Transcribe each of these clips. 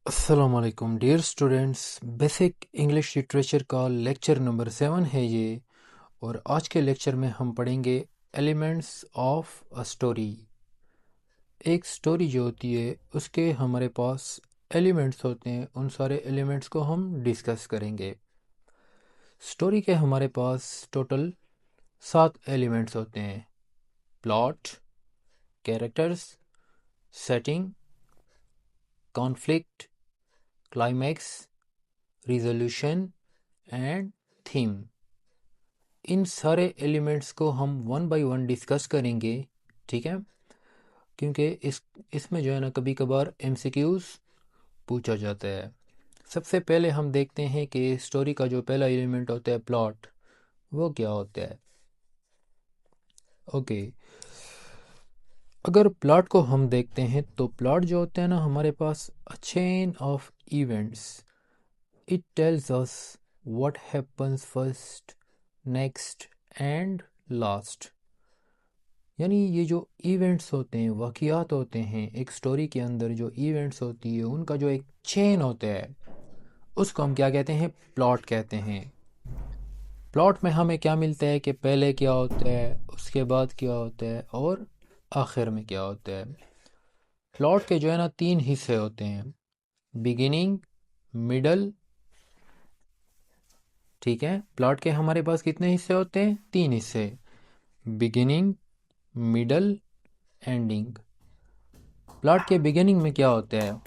अस्सलामुअलैकुम dear students. Basic English literature का lecture number 7 है ये। और आज के लेक्चर में हम पढ़ेंगे एलिमेंट्स ऑफ अ स्टोरी। एक स्टोरी जो होती है उसके हमारे पास एलिमेंट्स होते हैं, उन सारे एलिमेंट्स को हम डिस्कस करेंगे। स्टोरी के हमारे पास टोटल 7 एलिमेंट्स होते हैं: plot, characters, setting, conflict, climax, resolution and theme. इन सारे एलिमेंट्स को हम वन बाय वन डिस्कस करेंगे, ठीक है? क्योंकि इसमें जो है ना कभी कभार एमसीक्यूज पूछा जाता है। सबसे पहले हम देखते हैं कि स्टोरी का जो पहला एलिमेंट होता है प्लॉट, वो क्या होता है। ओके, अगर प्लॉट को हम देखते हैं तो प्लॉट जो होता है ना हमारे पास a chain of events. It tells us what happens first, next and last. यानी ये जो इवेंट्स होते हैं, वाक़यात होते हैं, एक स्टोरी के अंदर जो इवेंट्स होती है उनका जो एक चेन होता है उसको हम क्या कहते हैं? प्लॉट कहते हैं। प्लॉट में हमें क्या मिलता है कि पहले क्या होता है, उसके बाद क्या होता है और आखिर में क्या होता है। प्लॉट के जो है ना 3 हिस्से होते हैं: बिगिनिंग, मिडल, ठीक है? प्लॉट के हमारे पास कितने हिस्से होते हैं? 3 हिस्से: बिगिनिंग, मिडल, एंडिंग। प्लॉट के बिगिनिंग में क्या होता है?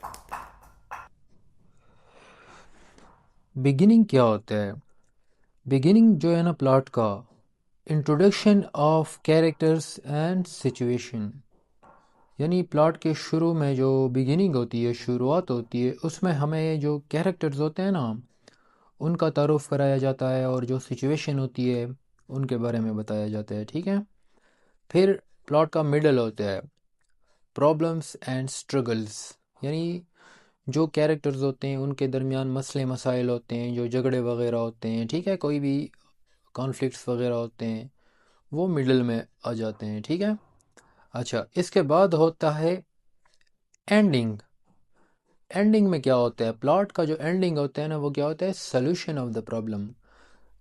बिगिनिंग क्या होता है? बिगिनिंग जो है ना प्लॉट का, introduction of characters and situation. यानी प्लॉट के शुरू में जो बिगिनिंग होती है, शुरुआत होती है, उसमें हमें जो कैरेक्टर्स होते हैं ना उनका तारुफ कराया जाता है और जो सिचुएशन होती है उनके बारे में बताया जाता है, ठीक है? फिर प्लॉट का मिडल होता है प्रॉब्लम्स एंड स्ट्रगल्स। यानी जो कैरेक्टर्स होते हैं उनके दरमियान मसले मसाइल होते हैं, जो झगड़े वगैरह होते हैं, ठीक है, कोई भी कॉन्फ्लिक्ट्स वगैरह होते हैं, वो मिडल में आ जाते हैं, ठीक है? अच्छा, इसके बाद होता है एंडिंग। एंडिंग में क्या होता है? प्लॉट का जो एंडिंग होता है ना वो क्या होता है? Solution of the problem.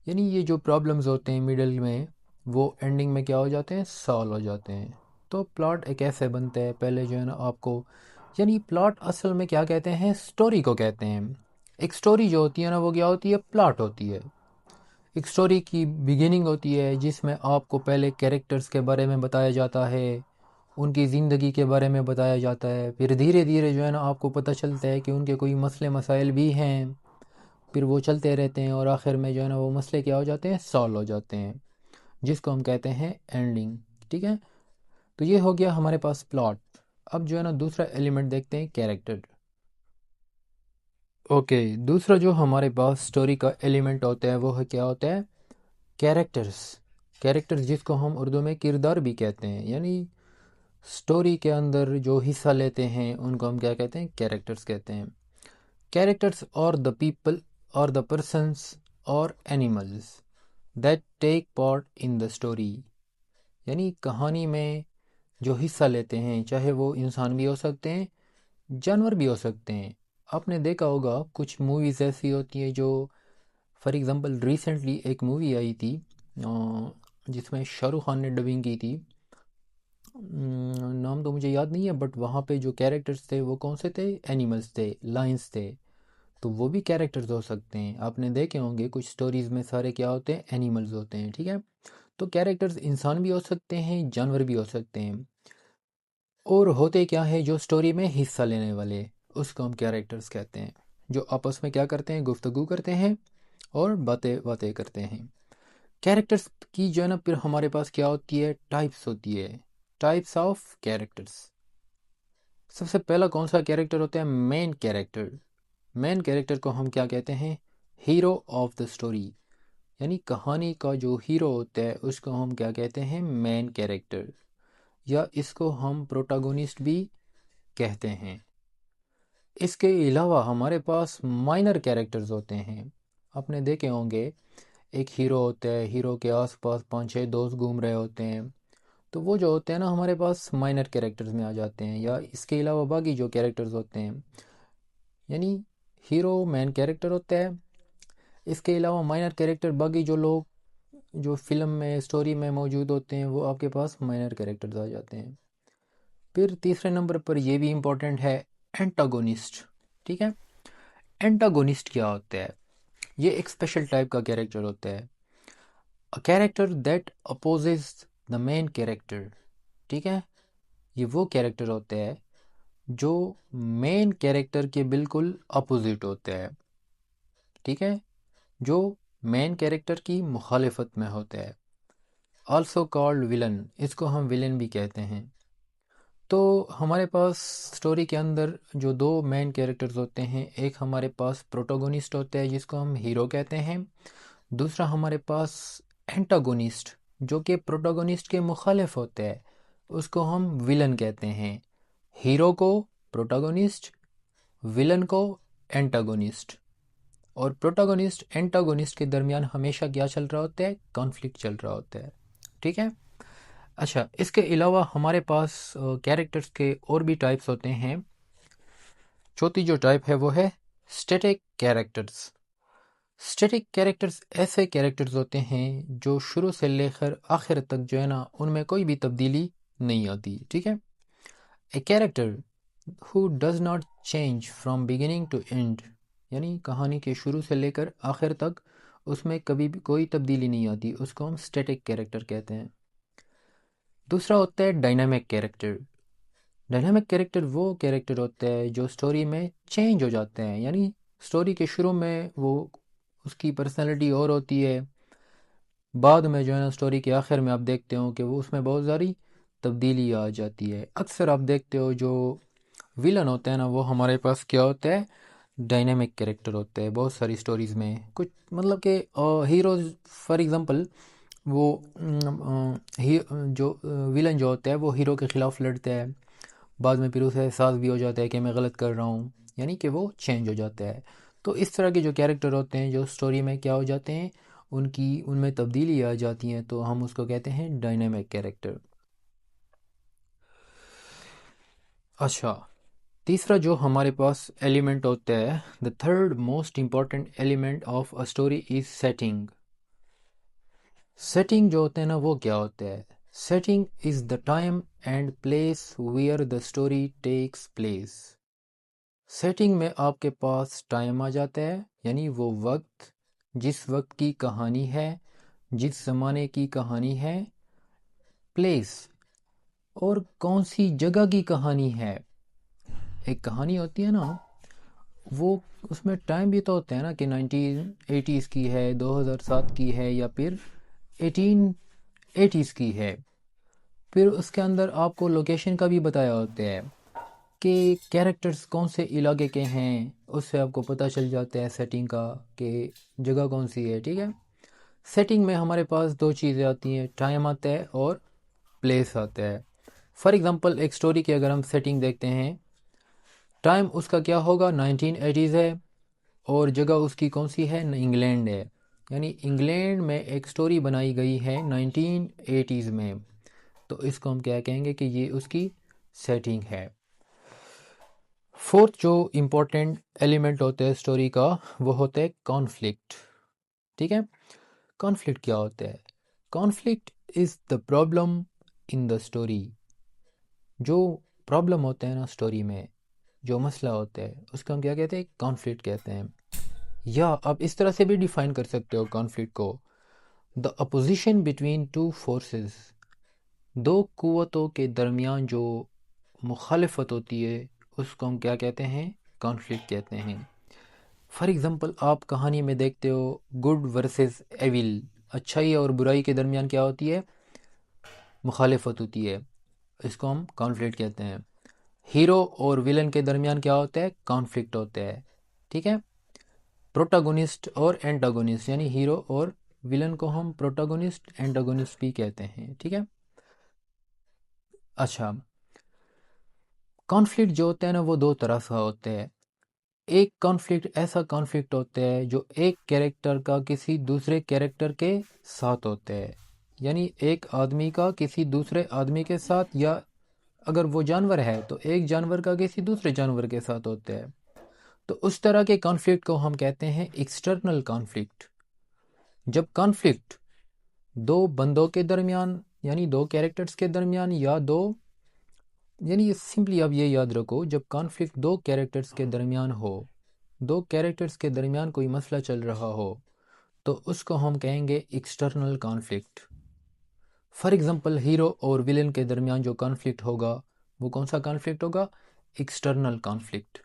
यानी ये जो प्रॉब्लम्स होते हैं मिडल में, वो एंडिंग में क्या हो जाते हैं? सॉल्व हो जाते हैं। तो प्लॉट एक ऐसे बनता है, पहले जो है ना आपको, यानी प्लॉट असल में क्या कहते हैं? स्टोरी को कहते हैं। एक स्टोरी जो होती है ना वो क्या होती है? प्लॉट होती है। एक स्टोरी की बिगिनिंग होती है जिसमें आपको पहले कैरेक्टर्स के बारे में बताया जाता है, उनकी ज़िंदगी के बारे में बताया जाता है, फिर धीरे धीरे जो है ना आपको पता चलता है कि उनके कोई मसले मसाइल भी हैं, फिर वो चलते रहते हैं और आखिर में जो है ना वो मसले क्या हो जाते हैं? सॉल्व हो जाते हैं, जिसको हम कहते हैं एंडिंग, ठीक है? तो ये हो गया हमारे पास प्लॉट। अब जो है ना दूसरा एलिमेंट देखते हैं, कैरेक्टर। ओके, दूसरा जो हमारे पास स्टोरी का एलिमेंट होता है वो है क्या होता है? कैरेक्टर्स। कैरेक्टर्स जिसको हम उर्दू में किरदार भी कहते हैं, यानी स्टोरी के अंदर जो हिस्सा लेते हैं उनको हम क्या कहते हैं? कैरेक्टर्स कहते हैं। कैरेक्टर्स और द पीपल और द पर्सन्स और animals that take part in the story. यानी कहानी में जो हिस्सा लेते हैं, चाहे वो इंसान भी हो सकते हैं, जानवर भी हो सकते हैं। आपने देखा होगा कुछ मूवीज़ ऐसी होती हैं जो, फॉर एग्ज़ाम्पल रिसेंटली एक मूवी आई थी जिसमें शाहरुख खान ने डबिंग की थी। नाम तो मुझे याद नहीं है, बट वहाँ पे जो कैरेक्टर्स थे वो कौन से थे? एनिमल्स थे, लायंस थे। तो वो भी कैरेक्टर्स हो सकते हैं। आपने देखे होंगे कुछ स्टोरीज़ में सारे क्या होते हैं? एनिमल्स होते हैं, ठीक है? तो कैरेक्टर्स इंसान भी हो सकते हैं, जानवर भी हो सकते हैं। और होते क्या है? जो स्टोरी में हिस्सा लेने वाले, उसको हम कैरेक्टर्स कहते हैं, जो आपस में क्या करते हैं? गुफ्तगू करते हैं और बातें बातें करते हैं। कैरेक्टर्स की जो है ना फिर हमारे पास क्या होती है? टाइप्स होती है, टाइप्स ऑफ कैरेक्टर्स। सबसे पहला कौन सा कैरेक्टर होता है? Main character. मेन कैरेक्टर को हम क्या कहते हैं? Hero of the story. यानी कहानी का जो हीरो होता है उसको हम क्या कहते हैं? मेन कैरेक्टर, या इसको हम प्रोटागोनिस्ट भी कहते हैं। इसके अलावा हमारे पास माइनर कैरेक्टर्स होते हैं। आपने देखे होंगे एक हीरो होता है, हीरो के आसपास 5-6 दोस्त घूम रहे होते हैं, तो वो जो होते हैं ना हमारे पास माइनर कैरेक्टर्स में आ जाते हैं। या इसके अलावा बाकी जो कैरेक्टर्स होते हैं, यानी हीरो मेन कैरेक्टर होता है। इसके अलावा माइनर कैरेक्टर, बाकी जो लोग जो फिल्म में स्टोरी में मौजूद होते हैं वो आपके पास माइनर कैरेक्टर्स आ जाते हैं। फिर तीसरे नंबर पर ये भी इम्पोर्टेंट है, एंटागोनिस्ट। ठीक है, एंटागोनिस्ट क्या होता है? ये एक स्पेशल टाइप का कैरेक्टर होता है, a character that opposes the main character. ठीक है, ये वो कैरेक्टर होते हैं जो मेन कैरेक्टर के बिल्कुल अपोजिट होते हैं। ठीक है, जो मेन कैरेक्टर की मुखालिफत में होते हैं। आल्सो कॉल्ड विलन, इसको हम विलन भी कहते हैं। तो हमारे पास स्टोरी के अंदर जो दो मेन कैरेक्टर्स होते हैं, एक हमारे पास प्रोटोगोनिस्ट होता है जिसको हम हीरो कहते हैं, दूसरा हमारे पास एंटागोनिस्ट जो कि प्रोटोगोनिस्ट के मुखालिफ होते हैं, उसको हम विलन कहते हैं। हीरो को प्रोटोगोनिस्ट, विलन को एंटागोनिस्ट। और प्रोटोगोनिस्ट एंटागोनिस्ट के दरमियान हमेशा क्या चल रहा होता है? कॉन्फ्लिक्ट चल रहा होता है। ठीक है। अच्छा, इसके अलावा हमारे पास कैरेक्टर्स के और भी टाइप्स होते हैं। चौथी जो टाइप है वो है स्टैटिक कैरेक्टर्स। स्टैटिक कैरेक्टर्स ऐसे कैरेक्टर्स होते हैं जो शुरू से लेकर आखिर तक जो है ना, उनमें कोई भी तब्दीली नहीं आती। ठीक है, a character who does not change from beginning to end, यानी कहानी के शुरू से लेकर आखिर तक उसमें कभी भी कोई तब्दीली नहीं आती, उसको हम स्टैटिक कैरेक्टर कहते हैं। दूसरा होता है डायनामिक कैरेक्टर। डायनामिक कैरेक्टर वो कैरेक्टर होता है जो स्टोरी में चेंज हो जाते हैं, यानी स्टोरी के शुरू में वो उसकी पर्सनैलिटी और होती है, बाद में जो है ना स्टोरी के आखिर में आप देखते हो कि वो उसमें बहुत सारी तब्दीली आ जाती है। अक्सर आप देखते हो जो विलन होता है ना, वो हमारे पास क्या होता है? डायनेमिक कैरेक्टर होता है बहुत सारी स्टोरीज़ में। कुछ मतलब कि हीरोज़ फॉर एग्ज़ाम्पल, वो जो विलन जो होता है वो हीरो के ख़िलाफ़ लड़ता है, बाद में फिर उसे एहसास भी हो जाता है कि मैं गलत कर रहा हूँ, यानी कि वो चेंज हो जाता है। तो इस तरह के जो कैरेक्टर होते हैं जो स्टोरी में क्या हो जाते हैं, उनकी उनमें तब्दीली आ जाती हैं, तो हम उसको कहते हैं डायनेमिक कैरेक्टर। अच्छा, तीसरा जो हमारे पास एलिमेंट होता है, the third most important element of a story is setting. Setting जो होते हैं ना, वो क्या होता है? Setting is the time and place where the story takes place. Setting में आपके पास टाइम आ जाता है, यानी वो वक्त जिस वक्त की कहानी है, जिस ज़माने की कहानी है। प्लेस, और कौन सी जगह की कहानी है। एक कहानी होती है ना, वो उसमें टाइम भी तो होता है ना कि 1980s की है, 2007 की है, या फिर 1880s की है। फिर उसके अंदर आपको लोकेशन का भी बताया होता है कि कैरेक्टर्स कौन से इलाके के हैं, उससे आपको पता चल जाता है सेटिंग का कि जगह कौन सी है। ठीक है, सेटिंग में हमारे पास दो चीज़ें आती हैं, टाइम आता है और प्लेस आता है। फॉर एग्ज़ाम्पल, एक स्टोरी की अगर हम सेटिंग देखते हैं, टाइम उसका क्या होगा? 1980s है, और जगह उसकी कौन सी है? इंग्लैंड है, यानी इंग्लैंड में एक स्टोरी बनाई गई है 1980s में, तो इसको हम क्या कहेंगे कि ये उसकी सेटिंग है। फोर्थ जो इम्पोर्टेंट एलिमेंट होता है स्टोरी का, वो होता है कॉन्फ्लिक्ट। ठीक है, कॉन्फ्लिक्ट क्या होता है? Conflict is the problem in the story. जो प्रॉब्लम होता है ना स्टोरी में, जो मसला होता है, उसको हम क्या कहते हैं? कॉन्फ्लिक्ट कहते हैं। या आप इस तरह से भी डिफाइन कर सकते हो कॉन्फ्लिक्ट को, the opposition between two forces. दो कुव्वतों के दरमियान जो मुखालिफत होती है, उसको हम क्या कहते हैं? कॉन्फ्लिक्ट कहते हैं। फॉर एग्ज़ाम्पल, आप कहानी में देखते हो गुड वर्सेस एविल, अच्छाई और बुराई के दरमियान क्या होती है? मुखालिफत होती है, इसको हम कॉन्फ्लिक्ट कहते हैं। हीरो और विलन के दरमियान क्या होता है? कॉन्फ्लिक्ट होता है। ठीक है, प्रोटागोनिस्ट और एंटागोनिस्ट, यानी हीरो और विलन को हम प्रोटागोनिस्ट एंटागोनिस्ट भी कहते हैं। ठीक है। अच्छा, कॉन्फ्लिक्ट जो होते हैं ना, वो दो तरह से होते हैं। एक कॉन्फ्लिक्ट ऐसा कॉन्फ्लिक्ट होता है जो एक कैरेक्टर का किसी दूसरे कैरेक्टर के साथ होता है, यानी एक आदमी का किसी दूसरे आदमी के साथ, या अगर वो जानवर है तो एक जानवर का किसी दूसरे जानवर के साथ होता है। तो उस तरह के कॉन्फ्लिक्ट को हम कहते हैं एक्सटर्नल कॉन्फ्लिक्ट। जब कॉन्फ्लिक्ट दो बंदों के दरमियान यानी दो कैरेक्टर्स के दरमियान या दो यानी सिंपली आप ये याद रखो, जब कॉन्फ्लिक्ट दो कैरेक्टर्स के दरमियान हो, दो कैरेक्टर्स के दरमियान कोई मसला चल रहा हो, तो उसको हम कहेंगे external conflict. For example hero और विलन के दरमियान जो कॉन्फ्लिक्ट होगा वो कौन सा कॉन्फ्लिक्ट होगा? External conflict.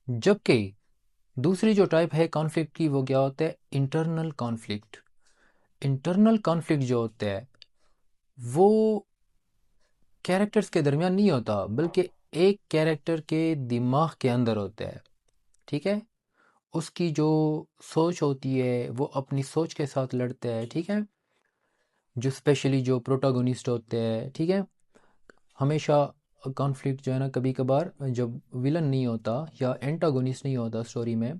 जबकि दूसरी जो टाइप है कॉन्फ्लिक्ट की वो क्या होता है? Internal conflict. इंटरनल कॉन्फ्लिक्ट जो होता है वो कैरेक्टर्स के दरमियान नहीं होता, बल्कि एक कैरेक्टर के दिमाग के अंदर होता है। ठीक है, उसकी जो सोच होती है वो अपनी सोच के साथ लड़ता है। ठीक है, जो स्पेशली जो प्रोटागोनिस्ट होते हैं, ठीक है, हमेशा कॉन्फ्लिक्ट जो है ना, कभी कभार जब विलन नहीं होता या एंटागोनिस्ट नहीं होता स्टोरी में,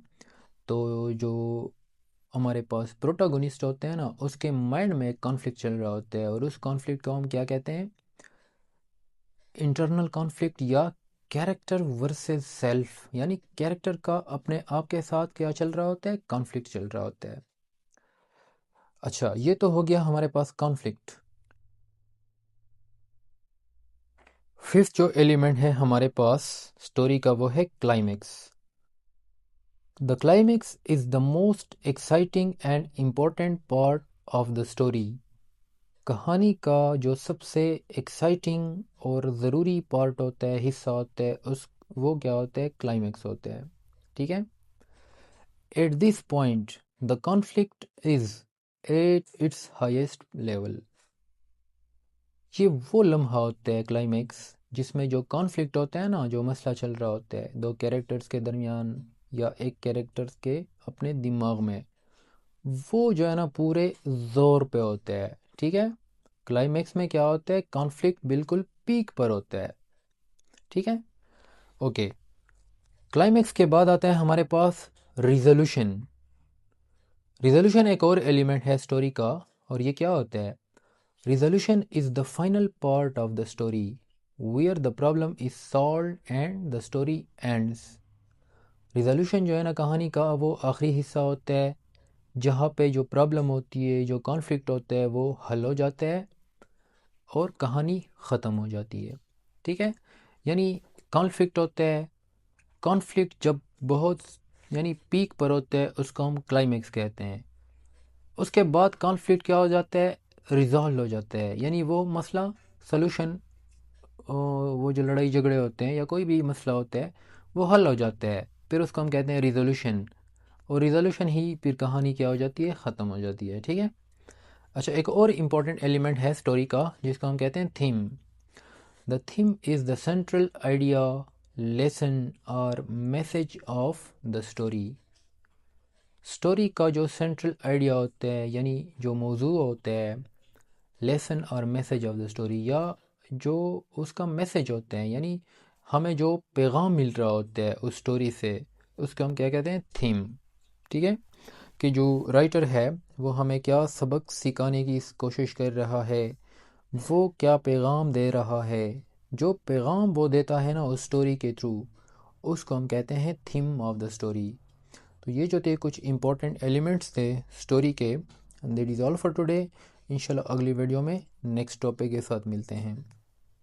तो जो हमारे पास प्रोटागोनिस्ट होते हैं ना, उसके माइंड में एक कॉन्फ्लिक्ट चल रहा होता है, और उस कॉन्फ्लिक्ट को हम क्या कहते हैं? इंटरनल कॉन्फ्लिक्ट या कैरेक्टर वर्सेस सेल्फ, यानी कैरेक्टर का अपने आप के साथ क्या चल रहा होता है? कॉन्फ्लिक्ट चल रहा होता है। अच्छा, ये तो हो गया हमारे पास कॉन्फ्लिक्ट। फिफ्थ जो एलिमेंट है हमारे पास स्टोरी का वो है climax. The climax is the most exciting and important part of the story. कहानी का जो सबसे एक्साइटिंग और ज़रूरी पार्ट होता है, हिस्सा होता है, उस वो क्या होता है? क्लाइमेक्स होता है। ठीक है, at this point the conflict is at its highest level. ये वो लम्हा होता है क्लाइमेक्स जिसमें जो कॉन्फ्लिक्ट होता है ना, जो मसला चल रहा होता है दो कैरेक्टर्स के दरमियान या एक कैरेक्टर्स के अपने दिमाग में, वो जो है ना पूरे ज़ोर पे होता है। ठीक है, क्लाइमेक्स में क्या होता है? कॉन्फ्लिक्ट बिल्कुल पीक पर होता है। ठीक है, ओके। क्लाइमेक्स के बाद आता है हमारे पास रिजोल्यूशन। रिजोल्यूशन एक और एलिमेंट है स्टोरी का, और ये क्या होता है? Resolution is the final part of the story where the problem is solve and the story ends. Resolution जो है ना कहानी का, वो आखिरी हिस्सा होता है जहाँ पे जो प्रॉब्लम होती है, जो कॉन्फ्लिक्ट होता है, वो हल हो जाता है और कहानी ख़त्म हो जाती है। ठीक है, यानी कॉन्फ्लिक्ट होता है, कॉन्फ्लिक्ट जब बहुत यानी पीक पर होता है उसको हम क्लाइमेक्स कहते हैं। उसके बाद कॉन्फ्लिक्ट क्या हो जाता है? रिजॉल्व हो जाता है, यानी वो मसला सलूशन, वो जो लड़ाई झगड़े होते हैं या कोई भी मसला होता है वो हल हो जाता है, फिर उसको हम कहते हैं रिजोल्यूशन। और रिजोल्यूशन ही फिर कहानी क्या हो जाती है? ख़त्म हो जाती है। ठीक है, अच्छा, एक और इम्पॉर्टेंट एलिमेंट है स्टोरी का जिसको हम कहते हैं theme. The theme is the central idea, lesson और message of the story. Story का जो सेंट्रल आइडिया होता है, यानी जो मौजू होता है, लेसन और मैसेज ऑफ द स्टोरी, या जो उसका मैसेज होता है, यानी हमें जो पैगाम मिल रहा होता है उस स्टोरी से, उसको हम क्या कहते हैं? थीम। ठीक है, कि जो राइटर है वो हमें क्या सबक सिखाने की कोशिश कर रहा है, वो क्या पैगाम दे रहा है, जो पैगाम वो देता है ना उस स्टोरी के थ्रू, उसको हम कहते हैं थीम ऑफ द स्टोरी। तो ये जो थे कुछ इंपॉर्टेंट एलिमेंट्स थे स्टोरी के। That is all for today. इंशाल्लाह अगली वीडियो में नेक्स्ट टॉपिक के साथ मिलते हैं।